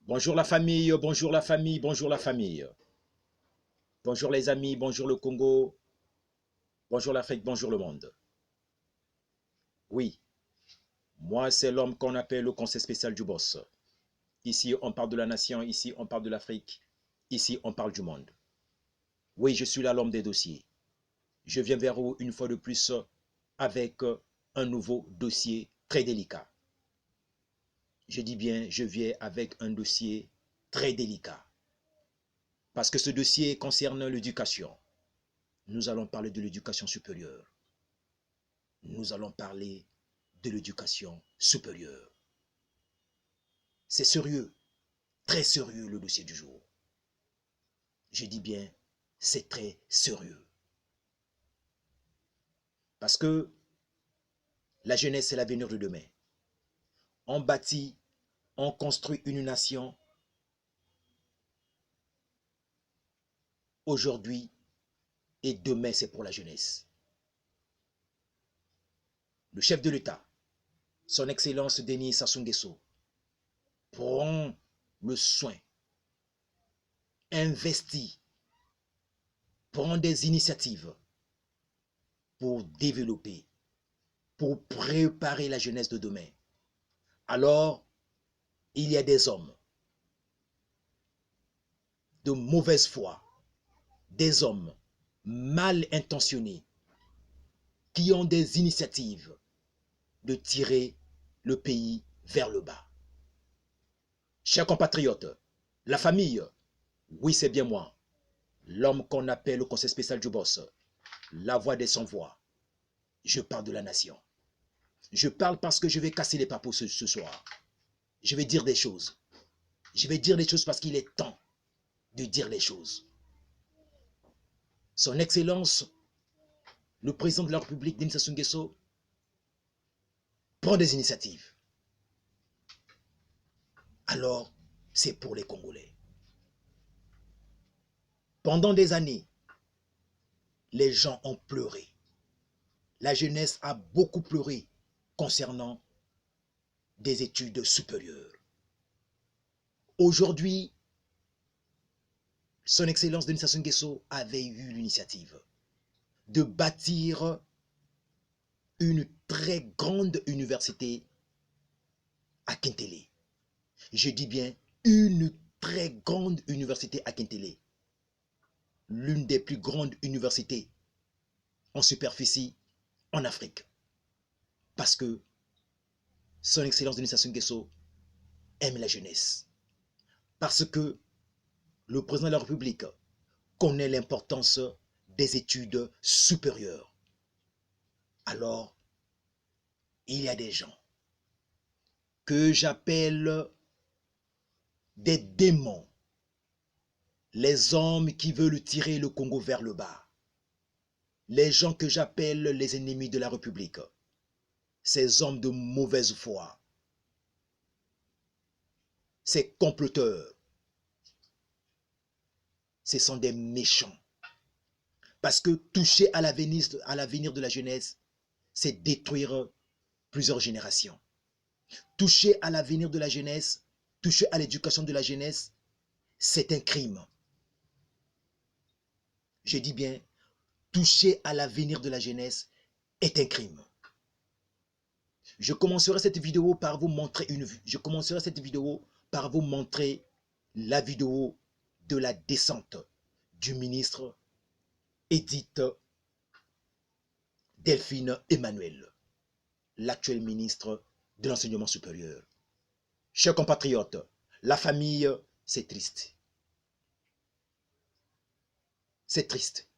Bonjour la famille, bonjour la famille, bonjour la famille. Bonjour les amis, bonjour le Congo, bonjour l'Afrique, bonjour le monde. Oui, moi c'est l'homme qu'on appelle le conseil spécial du boss. Ici on parle de la nation, ici on parle de l'Afrique, ici on parle du monde. Oui, je suis là l'homme des dossiers. Je viens vers vous une fois de plus avec un nouveau dossier très délicat. Je dis bien, je viens avec un dossier très délicat. Parce que ce dossier concerne l'éducation. Nous allons parler de l'éducation supérieure. Nous allons parler de l'éducation supérieure. C'est sérieux, très sérieux le dossier du jour. Je dis bien, c'est très sérieux. Parce que la jeunesse, c'est l'avenir de demain. On bâtit, on construit une nation aujourd'hui et demain, c'est pour la jeunesse. Le chef de l'État, son Excellence Denis Sassou Nguesso, prend le soin, investit, prend des initiatives pour développer, pour préparer la jeunesse de demain. Alors, il y a des hommes de mauvaise foi, des hommes mal intentionnés qui ont des initiatives de tirer le pays vers le bas. Chers compatriotes, la famille, oui c'est bien moi, l'homme qu'on appelle le conseil spécial du boss, la voix des sans-voix. Je parle de la nation. Je parle parce que je vais casser les papos ce soir. Je vais dire des choses. Je vais dire des choses parce qu'il est temps de dire les choses. Son Excellence, le président de la République, Denis Sassou Nguesso, prend des initiatives. Alors, c'est pour les Congolais. Pendant des années, les gens ont pleuré. La jeunesse a beaucoup pleuré concernant des études supérieures. Aujourd'hui, son Excellence Denis Sassou Nguesso avait eu l'initiative de bâtir une très grande université à Kintélé. Je dis bien une très grande université à Kintélé. L'une des plus grandes universités en superficie en Afrique. Parce que son Excellence Denis Sassou Nguesso aime la jeunesse. Parce que le président de la République connaît l'importance des études supérieures. Alors, il y a des gens que j'appelle des démons, les hommes qui veulent tirer le Congo vers le bas, les gens que j'appelle les ennemis de la République, ces hommes de mauvaise foi, ces comploteurs, ce sont des méchants. Parce que toucher à l'avenir de la jeunesse, c'est détruire plusieurs générations. Toucher à l'avenir de la jeunesse, toucher à l'éducation de la jeunesse, c'est un crime. Je dis bien, toucher à l'avenir de la jeunesse est un crime. Je commencerai cette vidéo par vous montrer la vidéo de la descente du ministre Edith Delphine Emmanuel, l'actuel ministre de l'enseignement supérieur. Chers compatriotes, la famille, c'est triste. C'est triste.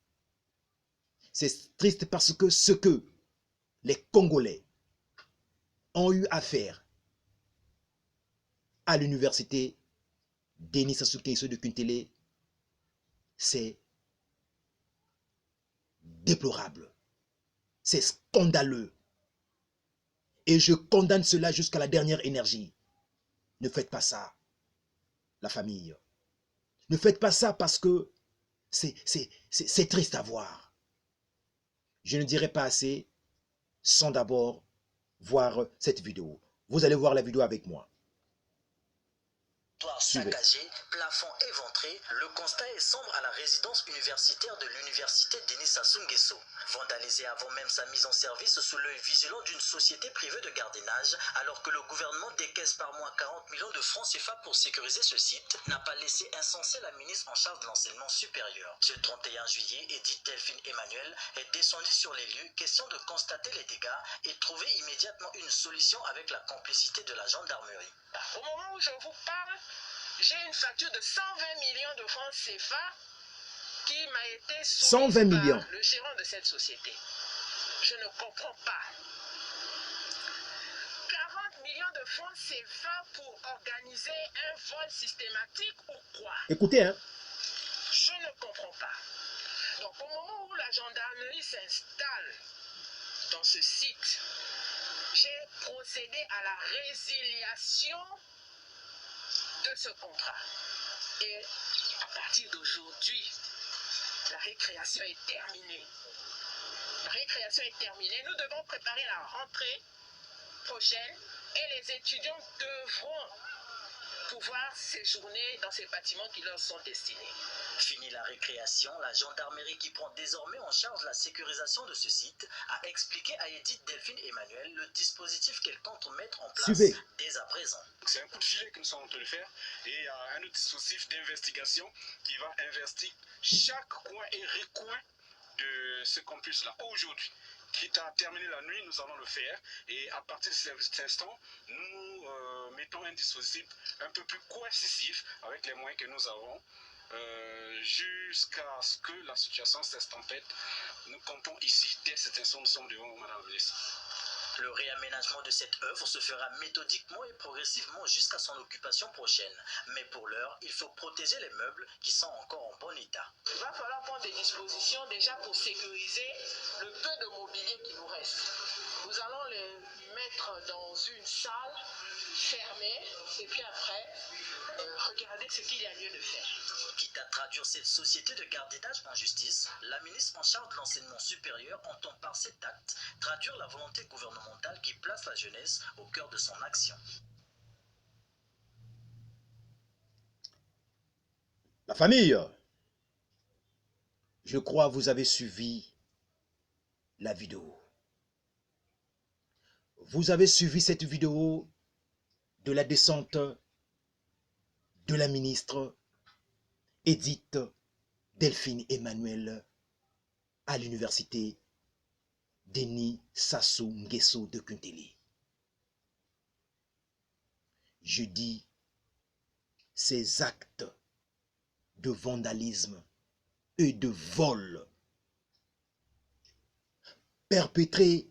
C'est triste parce que ce que les Congolais ont eu à faire à l'université Denis Sassou Nguesso de Kintélé, c'est déplorable. C'est scandaleux. Et je condamne cela jusqu'à la dernière énergie. Ne faites pas ça, la famille. Ne faites pas ça parce que c'est triste à voir. Je ne dirai pas assez sans d'abord voir cette vidéo. Vous allez voir la vidéo avec moi. couloirs saccagés, plafond éventré, le constat est sombre à la résidence universitaire de l'université Denis Sassou Nguesso. Vandalisée avant même sa mise en service sous l'œil vigilant d'une société privée de gardiennage, alors que le gouvernement décaisse par mois 40 millions de francs CFA pour sécuriser ce site, n'a pas laissé incenser la ministre en charge de l'enseignement supérieur. Ce 31 juillet, Edith Delphine Emmanuel est descendue sur les lieux, question de constater les dégâts et trouver immédiatement une solution avec la complicité de la gendarmerie. Au moment où je vous parle, j'ai une facture de 120 millions de francs CFA qui m'a été soumise par le gérant de cette société. Je ne comprends pas. 40 millions de francs CFA pour organiser un vol systématique ou quoi? Écoutez, hein. Je ne comprends pas. Donc au moment où la gendarmerie s'installe dans ce site, j'ai procédé à la résiliation de ce contrat. Et à partir d'aujourd'hui, la récréation est terminée. La récréation est terminée. Nous devons préparer la rentrée prochaine et les étudiants devront pouvoir séjourner dans ces bâtiments qui leur sont destinés. Fini la récréation, la gendarmerie qui prend désormais en charge la sécurisation de ce site a expliqué à Edith Delphine Emmanuel le dispositif qu'elle compte mettre en place dès à présent. C'est un coup de filet que nous sommes en train de faire et il y a un autre dispositif d'investigation qui va investiguer chaque coin et recoin de ce campus-là. Aujourd'hui, quitte à terminer la nuit, nous allons le faire et à partir de cet instant, nous mettons un dispositif un peu plus coercitif avec les moyens que nous avons jusqu'à ce que la situation s'estampette. Nous comptons ici, dès cet instant, nous sommes devant Madame la ministre. Le réaménagement de cette œuvre se fera méthodiquement et progressivement jusqu'à son occupation prochaine. Mais pour l'heure, il faut protéger les meubles qui sont encore en bon état. Il va falloir prendre des dispositions déjà pour sécuriser le peu de mobilier qui nous reste. Nous allons les mettre dans une salle fermée et puis après, regarder ce qu'il y a lieu de faire. Quitte à traduire cette société de gardiennage en justice, la ministre en charge de l'enseignement supérieur entend par cet acte traduire la volonté gouvernementale qui place la jeunesse au cœur de son action. La famille, je crois que vous avez suivi la vidéo. Vous avez suivi cette vidéo de la descente de la ministre Edith Delphine Emmanuel à l'université Denis Sassou Nguesso de Kuntele. Je dis, ces actes de vandalisme et de vol perpétrés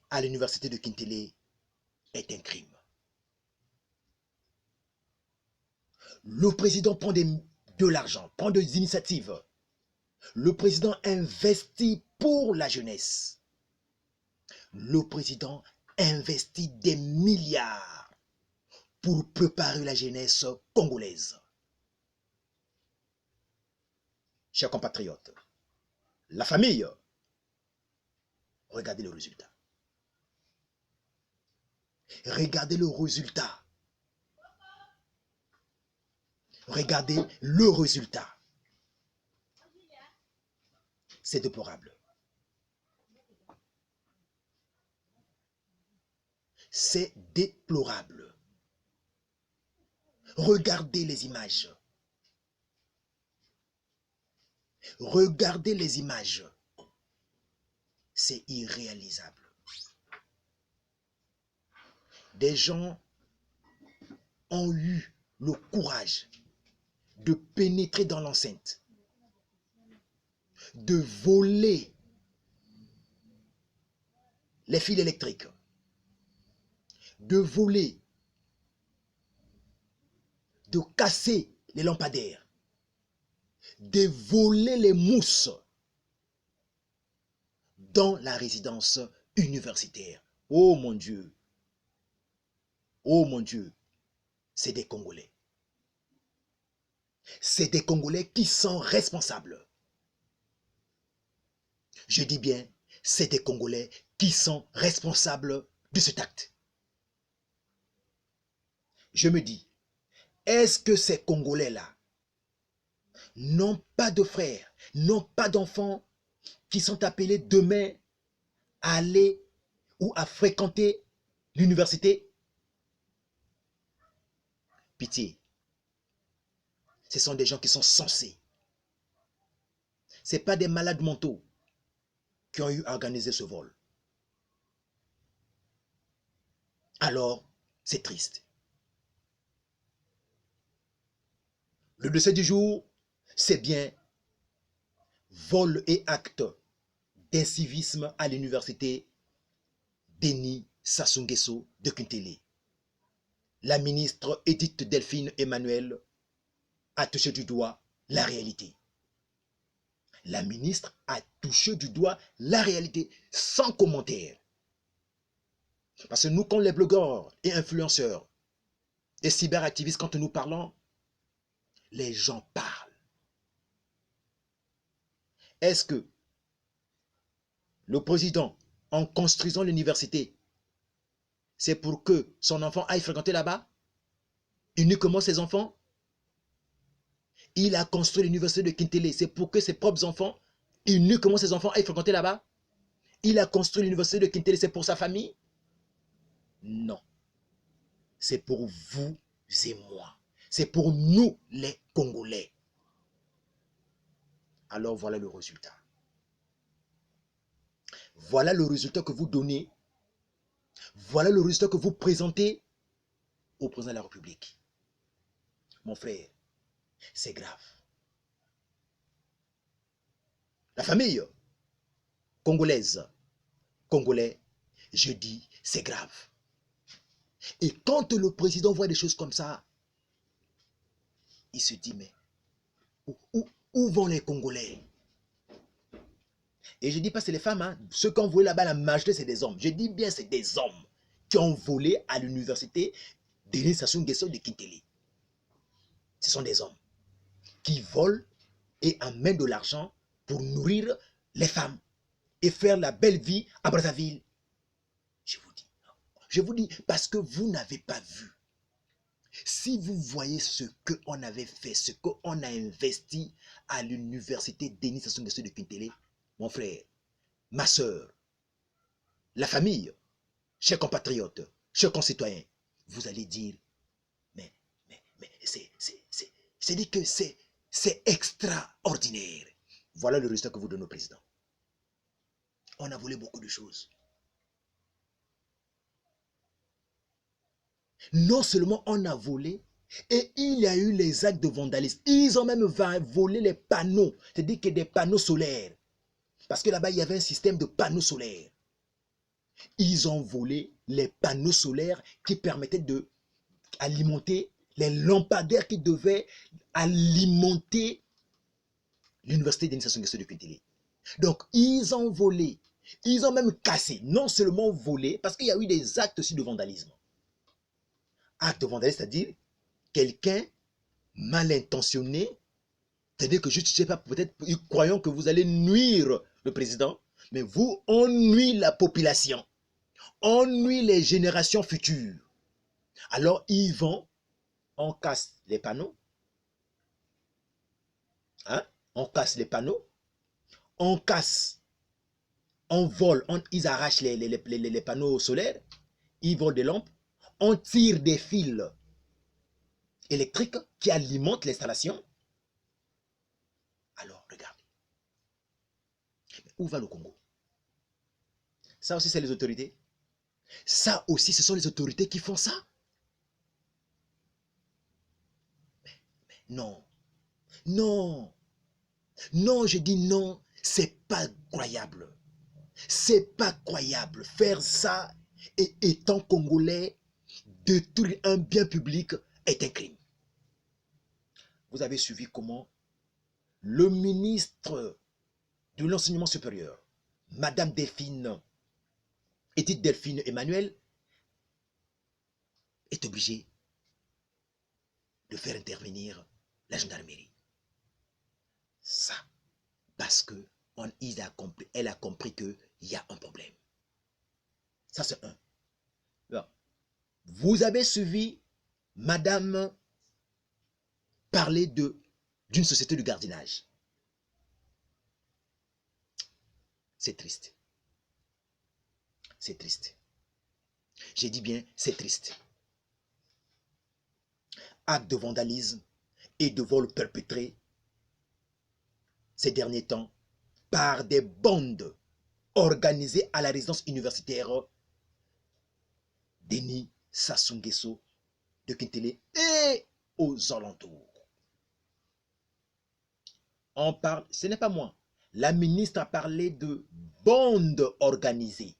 à l'université de Kuntele est un crime. Le président prend de l'argent, prend des initiatives. Le président investit pour la jeunesse. Le président investit des milliards pour préparer la jeunesse congolaise. Chers compatriotes, la famille, regardez le résultat. Regardez le résultat. Regardez le résultat. C'est déplorable. C'est déplorable. Regardez les images. Regardez les images. C'est irréalisable. Des gens ont eu le courage de pénétrer dans l'enceinte, de voler les fils électriques, de voler, de casser les lampadaires, de voler les mousses dans la résidence universitaire. Oh mon Dieu! Oh mon Dieu! C'est des Congolais. C'est des Congolais qui sont responsables. Je dis bien, c'est des Congolais qui sont responsables de cet acte. je me dis, est-ce que ces Congolais-là n'ont pas de frères, n'ont pas d'enfants qui sont appelés demain à aller ou à fréquenter l'université? Pitié. Ce sont des gens qui sont censés. Ce n'est pas des malades mentaux qui ont eu à organiser ce vol. Alors, c'est triste. Le dossier du jour, c'est bien vol et acte d'incivisme à l'université Denis Sassou Nguesso de Kintele. La ministre Edith Delphine Emmanuel a touché du doigt la réalité. La ministre a touché du doigt la réalité sans commentaire. Parce que nous, quand les blogueurs et influenceurs et cyberactivistes, quand nous parlons, les gens parlent. Est-ce que le président, en construisant l'université, c'est pour que son enfant aille fréquenter là-bas? Uniquement ses enfants? Il a construit l'université de Kintele, c'est pour que ses propres enfants, uniquement ses enfants, aillent fréquenter là-bas? Il a construit l'université de Kintele, c'est pour sa famille? Non. C'est pour vous et moi. C'est pour nous, les Congolais. Alors voilà le résultat. Voilà le résultat que vous donnez. Voilà le résultat que vous présentez au président de la République. Mon frère, c'est grave. La famille congolaise, congolais, je dis, c'est grave. Et quand le président voit des choses comme ça, il se dit, mais où vont les Congolais? Et je dis pas c'est les femmes, hein. Ceux qui ont volé là-bas, la majorité c'est des hommes. Je dis bien c'est des hommes qui ont volé à l'université Denis Sassou Nguesso de Kintele. Ce sont des hommes qui volent et amènent de l'argent pour nourrir les femmes et faire la belle vie à Brazzaville. Je vous dis parce que vous n'avez pas vu. Si vous voyez ce qu'on avait fait, ce qu'on a investi à l'université Denis Sassou Nguesso de Kintele, mon frère, ma soeur, la famille, chers compatriotes, chers concitoyens, vous allez dire, mais c'est dit que c'est extraordinaire. Voilà le résultat que vous donnez au président. On a volé beaucoup de choses. Non seulement on a volé, et il y a eu les actes de vandalisme. Ils ont même volé les panneaux, c'est-à-dire que des panneaux solaires. Parce que là-bas, il y avait un système de panneaux solaires. Ils ont volé les panneaux solaires qui permettaient d'alimenter les lampadaires qui devaient alimenter l'université Denis Sassou Nguesso de Kintele. Donc, ils ont volé. Ils ont même cassé. Non seulement volé, parce qu'il y a eu des actes aussi de vandalisme. Acte de vandalisme, c'est-à-dire quelqu'un mal intentionné, c'est-à-dire que je ne sais pas, peut-être croyant que vous allez nuire le président, mais vous, on nuit la population, on nuit les générations futures. Alors ils vont, on casse les panneaux, hein? On casse les panneaux, on casse, on vole, ils arrachent les panneaux solaires, ils volent des lampes, on tire des fils électriques qui alimentent l'installation. Alors, regardez. Où va le Congo? Ça aussi, c'est les autorités. Ça aussi, ce sont les autorités qui font ça. Mais non. Non. Non, je dis non. C'est pas croyable. C'est pas croyable. Faire ça et étant Congolais, détruire un bien public est un crime. Vous avez suivi comment le ministre de l'enseignement supérieur, Madame Edith Delphine Emmanuel, est obligée de faire intervenir la gendarmerie. Ça, parce que elle a compris qu'il y a un problème. Ça, c'est un. Alors, vous avez suivi Madame parlait d'une société de gardiennage. C'est triste. C'est triste. J'ai dit bien, c'est triste. Acte de vandalisme et de vol perpétrés ces derniers temps par des bandes organisées à la résidence universitaire Denis Sassou Nguesso de Kintele et aux alentours. On parle, ce n'est pas moi. La ministre a parlé de bandes organisées.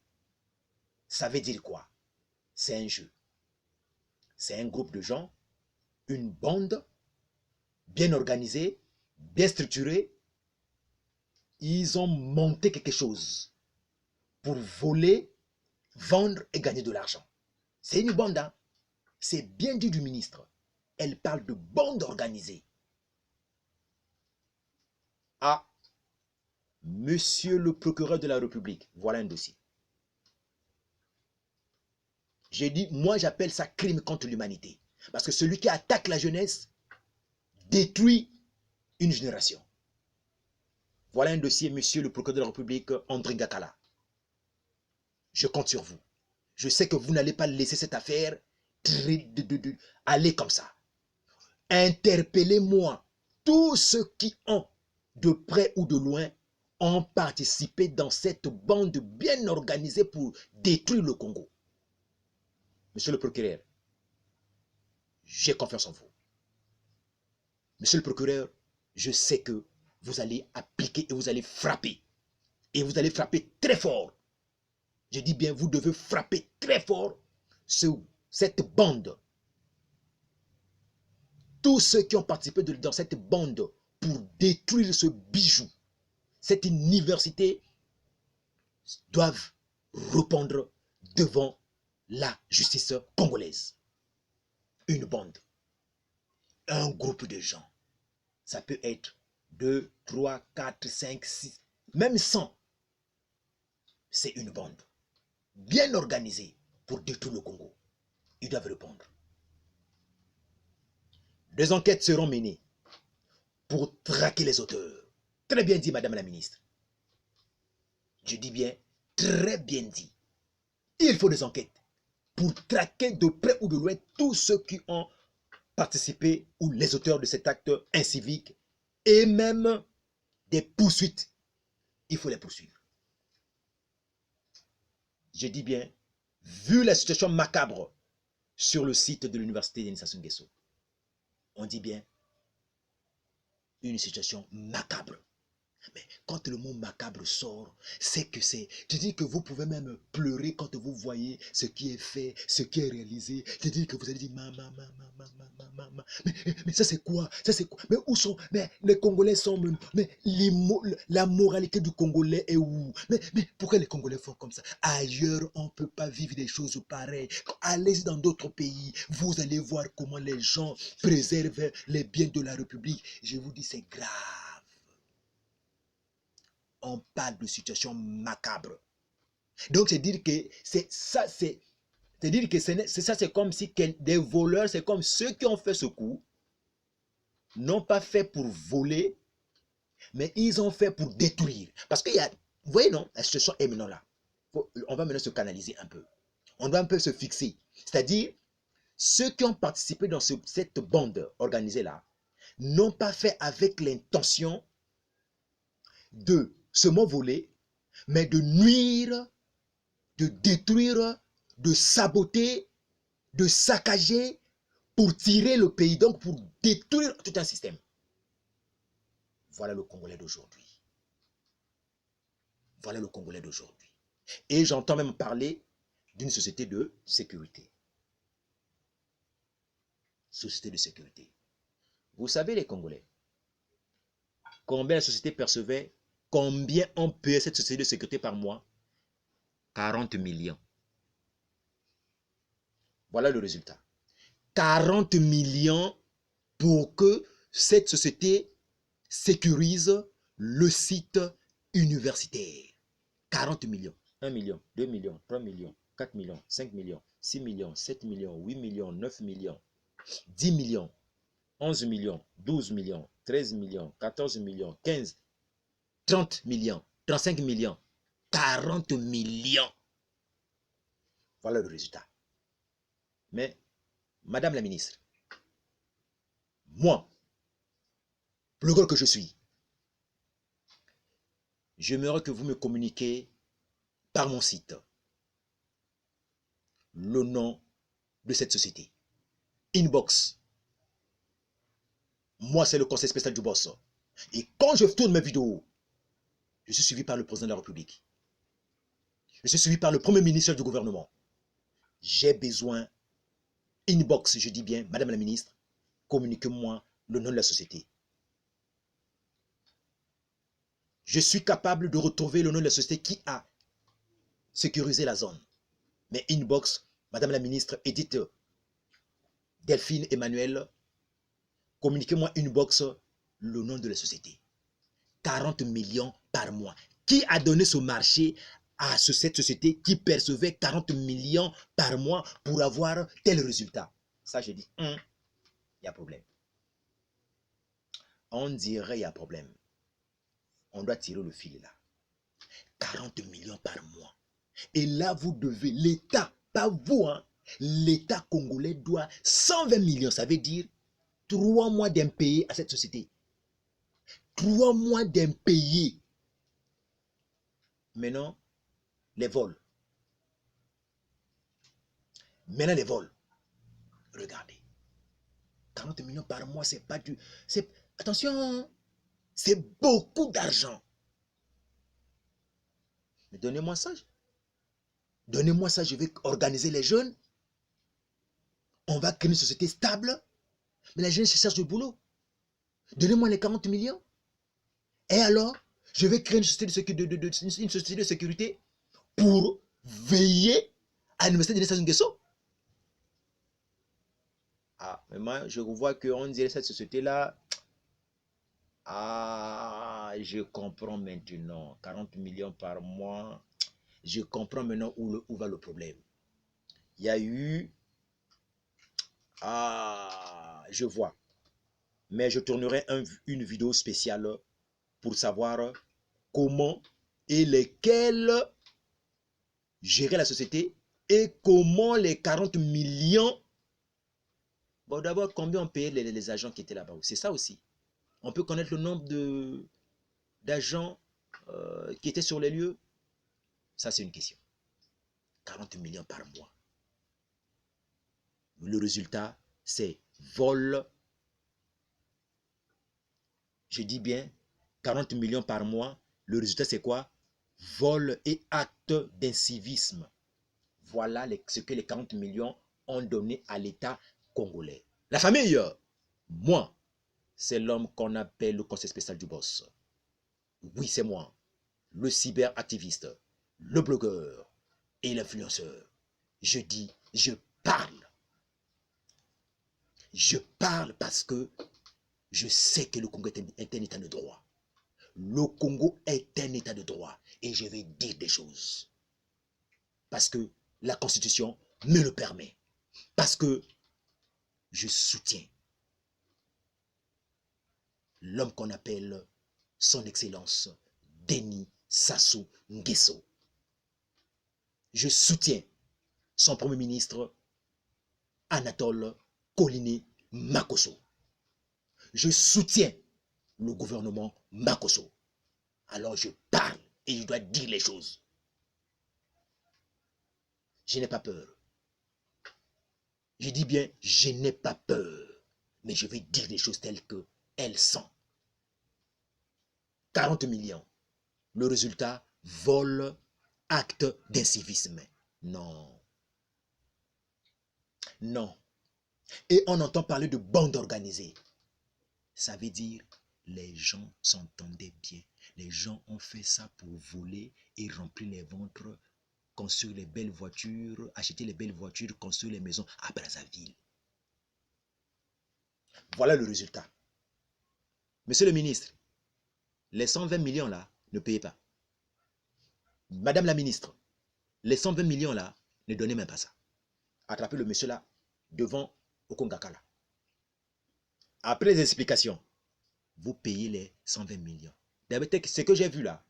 Ça veut dire quoi? C'est un jeu. C'est un groupe de gens, une bande bien organisée, bien structurée. Ils ont monté quelque chose pour voler, vendre et gagner de l'argent. C'est une bande, hein? C'est bien dit du ministre. Elle parle de bande organisée. Ah, monsieur le procureur de la République, voilà un dossier. J'ai dit, moi j'appelle ça crime contre l'humanité. Parce que celui qui attaque la jeunesse détruit une génération. Voilà un dossier, monsieur le procureur de la République, André Ngakala. Je compte sur vous. Je sais que vous n'allez pas laisser cette affaire aller comme ça. Interpellez-moi tous ceux qui ont, de près ou de loin, ont participé dans cette bande bien organisée pour détruire le Congo. Monsieur le procureur, j'ai confiance en vous. Monsieur le procureur, je sais que vous allez appliquer et vous allez frapper. Et vous allez frapper très fort. Je dis bien, vous devez frapper très fort sur cette bande. Tous ceux qui ont participé dans cette bande pour détruire ce bijou, cette université, doivent répondre devant la justice congolaise. Une bande, un groupe de gens, ça peut être 2, 3, 4, 5, 6, même 100. C'est une bande bien organisée pour détruire le Congo. Ils doivent répondre. Des enquêtes seront menées pour traquer les auteurs. Très bien dit, Madame la Ministre. Je dis bien, très bien dit. Il faut des enquêtes pour traquer de près ou de loin tous ceux qui ont participé ou les auteurs de cet acte incivique et même des poursuites. Il faut les poursuivre. Je dis bien, vu la situation macabre sur le site de l'université Denis Sassou Nguesso, on dit bien une situation macabre. Mais quand le mot macabre sort, c'est que c'est... Je dis que vous pouvez même pleurer quand vous voyez ce qui est fait, ce qui est réalisé. Je dis que vous allez dire, maman. Mais ça c'est quoi? Ça c'est quoi? Mais où sont... Mais les Congolais sont... Mais la moralité du Congolais est où? Mais pourquoi les Congolais font comme ça? Ailleurs, on ne peut pas vivre des choses pareilles. Allez dans d'autres pays, vous allez voir comment les gens préservent les biens de la République. Je vous dis, c'est grave. On parle de situation macabre. Donc, c'est dire que c'est ça, c'est dire que c'est ça, c'est comme si des voleurs, c'est comme ceux qui ont fait ce coup, n'ont pas fait pour voler, mais ils ont fait pour détruire. Parce qu'il y a, vous voyez, non, la situation est maintenant là. On va maintenant se canaliser un peu. On doit un peu se fixer. C'est-à-dire, ceux qui ont participé dans cette bande organisée-là, n'ont pas fait avec l'intention de seulement voler, mais de nuire, de détruire, de saboter, de saccager pour tirer le pays, donc pour détruire tout un système. Voilà le Congolais d'aujourd'hui. Voilà le Congolais d'aujourd'hui. Et j'entends même parler d'une société de sécurité. Société de sécurité. Vous savez les Congolais, combien la société percevait, combien on payait cette société de sécurité par mois? 40 millions. Voilà le résultat. 40 millions pour que cette société sécurise le site universitaire. 40 millions. 1 million, 2 millions, 3 millions, 4 millions, 5 millions, 6 millions, 7 millions, 8 millions, 9 millions. 10 millions, 11 millions, 12 millions, 13 millions, 14 millions, 15, 30 millions, 35 millions, 40 millions. Voilà le résultat. Mais, Madame la ministre, moi, plus gros que je suis, j'aimerais que vous me communiquiez par mon site le nom de cette société. Inbox. Moi, c'est le conseil spécial du boss. Et quand je tourne mes vidéos, je suis suivi par le président de la République. Je suis suivi par le premier ministre du gouvernement. J'ai besoin, inbox, je dis bien, Madame la ministre, communiquez-moi le nom de la société. Je suis capable de retrouver le nom de la société qui a sécurisé la zone. Mais inbox, Madame la ministre, Edith Delphine Emmanuel, communiquez-moi inbox le nom de la société. 40 millions par mois. Qui a donné ce marché à cette société qui percevait 40 millions par mois pour avoir tel résultat? Ça, je dis, il y a problème. On dirait il y a problème. On doit tirer le fil là. 40 millions par mois. Et là, vous devez, l'État, pas vous, hein, l'État congolais doit 120 millions. Ça veut dire 3 mois d'impayés à cette société. 3 mois d'impayés. Maintenant, les vols. Maintenant, les vols. Regardez. 40 millions par mois, c'est pas du... Attention, c'est beaucoup d'argent. Mais donnez-moi ça. Donnez-moi ça, je vais organiser les jeunes. On va créer une société stable. Mais les jeunes se cherchent du boulot. Donnez-moi les 40 millions. Et alors, je vais créer une société de sécurité pour veiller à l'université de Sassou Nguesso. Ah, mais moi, je vois qu'on dirait cette société-là. Ah, je comprends maintenant. 40 millions par mois. Je comprends maintenant où va le problème. Il y a eu... Ah, je vois. Mais je tournerai une vidéo spéciale pour savoir comment et lesquels gérer la société et comment les 40 millions... Bon, d'abord, combien on payait les agents qui étaient là-bas? C'est ça aussi. On peut connaître le nombre d'agents qui étaient sur les lieux. Ça, c'est une question. 40 millions par mois. Le résultat, c'est vol. Je dis bien 40 millions par mois. Le résultat, c'est quoi? Vol et acte d'incivisme. Voilà ce que les 40 millions ont donné à l'État congolais. La famille, moi, c'est l'homme qu'on appelle le conseil spécial du boss. Oui, c'est moi, le cyberactiviste, le blogueur et l'influenceur. Je dis, je parle. Je parle parce que je sais que le Congo est un état de droit. Le Congo est un état de droit et je vais dire des choses. Parce que la Constitution me le permet. Parce que je soutiens l'homme qu'on appelle son Excellence Denis Sassou Nguesso. Je soutiens son Premier ministre Anatole Koliné Makosso. Je soutiens le gouvernement Makosso. Alors je parle et je dois dire les choses. Je n'ai pas peur. Je dis bien, je n'ai pas peur. Mais je vais dire les choses telles qu'elles sont. 40 millions. Le résultat, vol, acte d'incivisme. Non. Non. Et on entend parler de bande organisée. Ça veut dire, les gens s'entendaient bien. Les gens ont fait ça pour voler et remplir les ventres, construire les belles voitures, acheter les belles voitures, construire les maisons à Brazzaville. Voilà le résultat. Monsieur le ministre, les 120 millions là, ne payez pas. Madame la ministre, les 120 millions là, ne donnez même pas ça. Attrapez le monsieur là, devant Okongaka là. Après les explications, vous payez les 120 millions. D'abord, ce que j'ai vu là,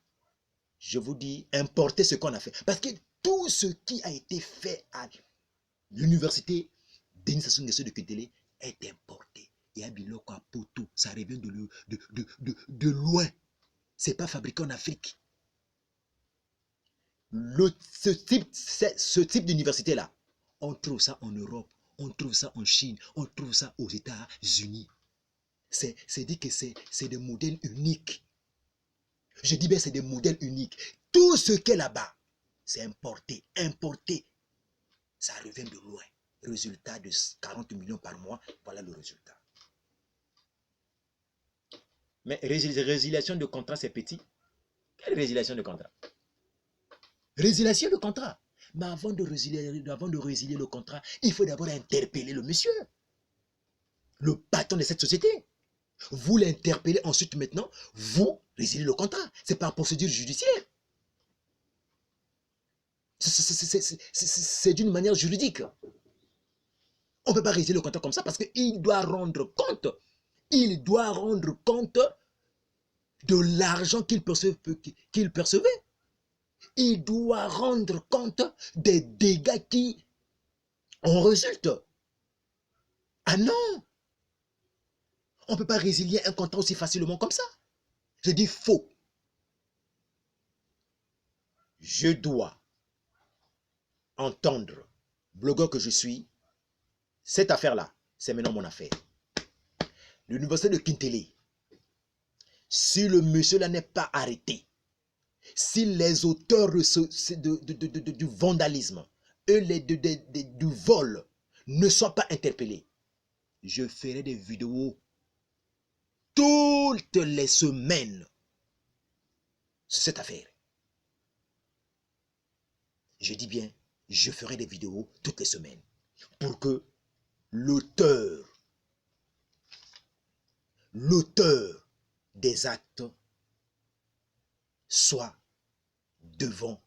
je vous dis, importez ce qu'on a fait. Parce que tout ce qui a été fait à l'université Denis Sassou Nguesso de Kintele est importé. Et à Biloko à Poto, ça revient de loin. Ce n'est pas fabriqué en Afrique. Ce type d'université-là, on trouve ça en Europe, on trouve ça en Chine, on trouve ça aux États-Unis. C'est dit que c'est des modèles uniques. Je dis bien c'est des modèles uniques. Tout ce qui est là-bas, c'est importé, importé. Ça revient de loin. Résultat de 40 millions par mois, voilà le résultat. Mais résiliation de contrat, c'est petit. Quelle résiliation de contrat? Résiliation de contrat. Mais avant de résilier le contrat, il faut d'abord interpeller le monsieur, le patron de cette société. Vous l'interpellez ensuite maintenant, vous résiliez le contrat. C'est par procédure judiciaire. C'est d'une manière juridique. On ne peut pas résilier le contrat comme ça parce qu'il doit rendre compte. Il doit rendre compte de l'argent qu'il percevait. Il doit rendre compte des dégâts qui en résultent. Ah non! On ne peut pas résilier un contrat aussi facilement comme ça. Je dis faux. Je dois entendre, blogueur que je suis, cette affaire-là, c'est maintenant mon affaire. L'université de Kintele, si le monsieur-là n'est pas arrêté, si les auteurs du vandalisme et du vol ne sont pas interpellés, je ferai des vidéos toutes les semaines sur cette affaire. Je dis bien, je ferai des vidéos toutes les semaines pour que l'auteur des actes soit devant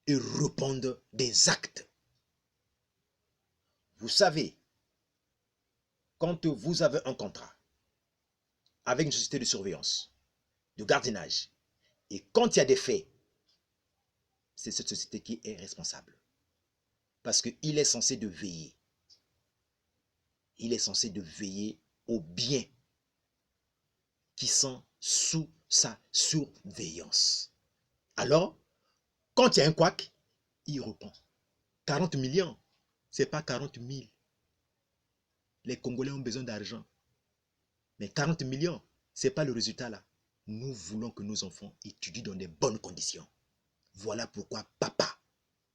et réponde des actes. Vous savez, quand vous avez un contrat avec une société de surveillance, de gardiennage, et quand il y a des faits, c'est cette société qui est responsable. Parce qu'il est censé de veiller. Il est censé de veiller aux biens qui sont sous sa surveillance. Alors, quand il y a un couac, il répond. 40 millions, ce n'est pas 40 000. Les Congolais ont besoin d'argent. Mais 40 millions, ce n'est pas le résultat là. Nous voulons que nos enfants étudient dans de bonnes conditions. Voilà pourquoi papa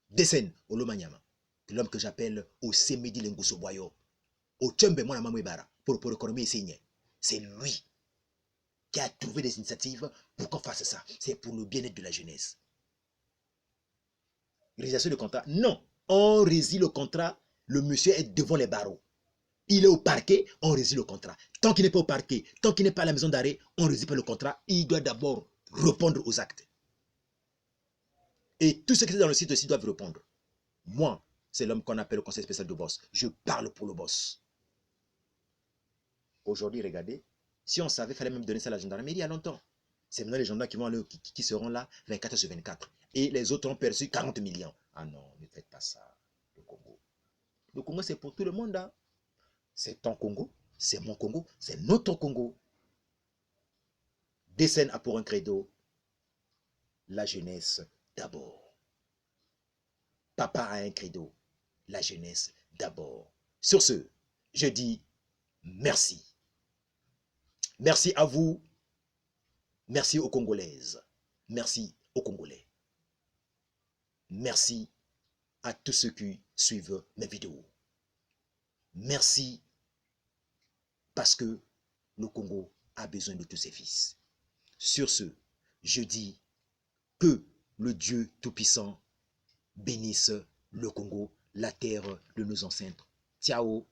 décède au Lomanyama, l'homme que j'appelle au Semedi Lengoso Boyo, au Tchembe Mwana Mamwebara, pour économiser et signer. C'est lui qui a trouvé des initiatives pour qu'on fasse ça. C'est pour le bien-être de la jeunesse. Réalisation de contrat? Non. On résilie le contrat, le monsieur est devant les barreaux. Il est au parquet, on résilie le contrat. Tant qu'il n'est pas au parquet, tant qu'il n'est pas à la maison d'arrêt, on ne résilie pas le contrat. Il doit d'abord répondre aux actes. Et tous ceux qui sont dans le site aussi doivent répondre. Moi, c'est l'homme qu'on appelle le conseil spécial de boss. Je parle pour le boss. Aujourd'hui, regardez, si on savait, il fallait même donner ça à la gendarmerie il y a longtemps. C'est maintenant les gendarmes qui, qui seront là 24 sur 24. Et les autres ont perçu 40 millions. Ah non, ne faites pas ça, le Congo. Le Congo, c'est pour tout le monde. Hein. C'est ton Congo, c'est mon Congo, c'est notre Congo. Décène a pour un credo la jeunesse d'abord. Papa a un credo, la jeunesse d'abord. Sur ce, je dis merci. Merci à vous. Merci aux Congolaises. Merci aux Congolais. Merci à tous ceux qui suivent mes vidéos. Merci parce que le Congo a besoin de tous ses fils. Sur ce, je dis que le Dieu Tout-Puissant bénisse le Congo, la terre de nos ancêtres. Ciao.